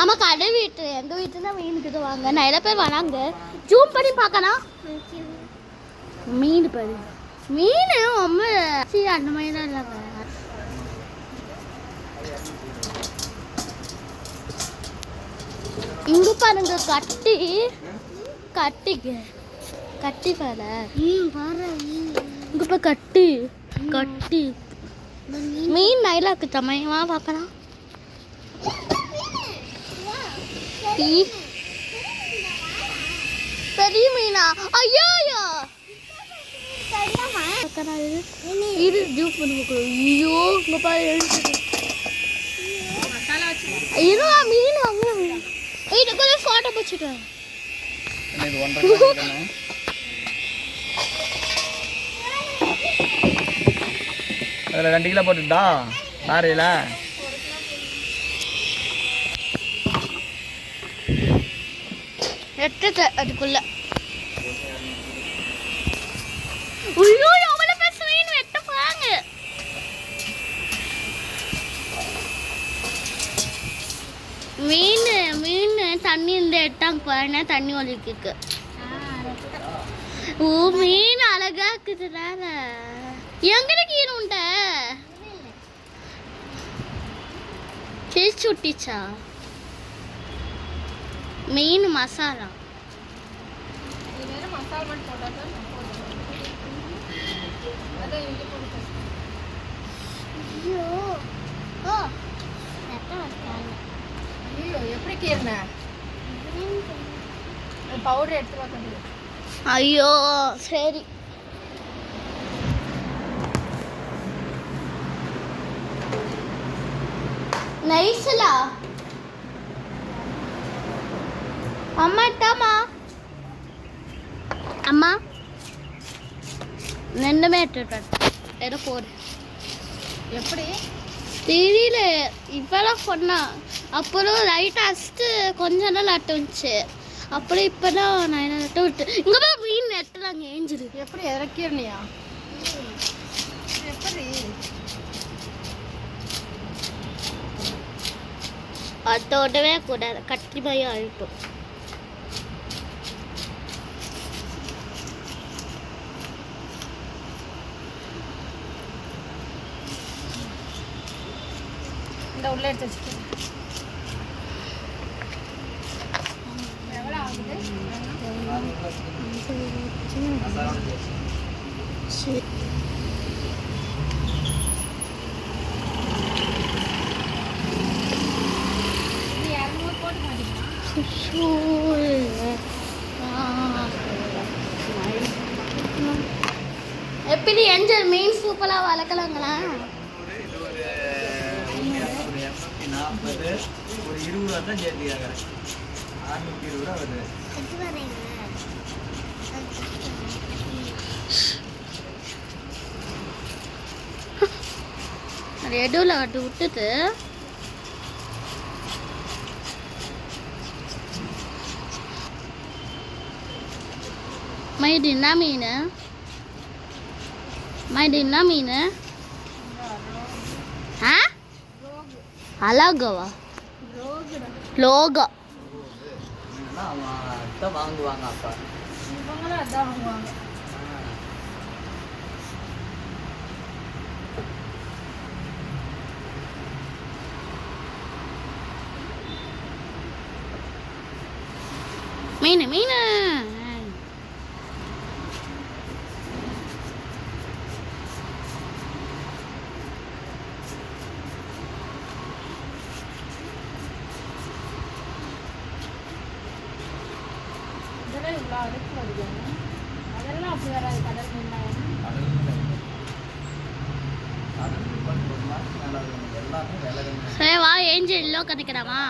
ஆமா கடை வீட்டு எங்க வீட்டு தான் மீனுக்கு வாங்க நிறைய பேர் வராங்க ஜூம் பண்ணி பார்க்கலாம் மீன் பாரு மீன் ரொம்ப அந்த மாதிரி தான் இல்லைங்க இங்க பாருங்க கட்டி பாரு இங்க போய் கட்டி மீன் நைலா இருக்கு தமையமா பார்க்கலாம் பெரிய மீனா ஐயோ இது ஜூப் பண்ணி ஐயோ இங்க பாரு ஐயோ மீன் வாங்க இதுக்கு போட்டோ பிடிச்சிட்டேன் அதில் 2 கிலோ போட்டுட்டா லாரியில் எட்டு அதுக்குள்ள ஐயோ எவ்வளோ பெருசு மீன் வெட்ட போறாங்க மீன் தண்ணி இந்த எட்டாங்க போறேன்னா தண்ணி ஒலிக்கு ஓ மீன் அழகா இருக்குதுதான எங்கட கீரை உண்ட சேச்சு விட்டிச்சா மீன் மசாலா எப்படி கீர்ன பவுடர் எடுத்து வைக்க ஐயோ சரி நைஸ்லா அம்மா அம்மா ரெண்டுமே எடுத்துட்டு போடு எப்படி தெரியல இப்பெல்லாம் சொன்னா அப்புறம் லைட் அடிச்சுட்டு கொஞ்ச நாள் அட்டுச்சு அப்புறம் இப்பதான் நான் நட்டு விட்டு இங்க போய் மீன் நெட்டுறாங்க ஏஞ்சிரு எப்படி இறக்கியா எப்படி அதோடவே கூடாது கட்டி பயம் அழுட்டும் இந்த உள்ள எடுத்து வச்சுக்கோ எவ்வளோ ஆகுது சரி எப்படி எஞ்சல் மீன் சூப்பராக வளர்க்கலாங்களா ஒரு 20 ரூபா தான் சேர்த்துக்காங்க 620 ரூபா வருது அது எடுவில் கட்டி விட்டுட்டு மைது என்ன மீன் ஆ அழகவா லோகா வாங்குவாங்க அப்பா இவங்களும் அதான் வாங்குவாங்க மீன் அதெல்லாம் அப்படி வராது கடல் சரி வா ஏஞ்சல் எல்லோ கதைக்கிறாமா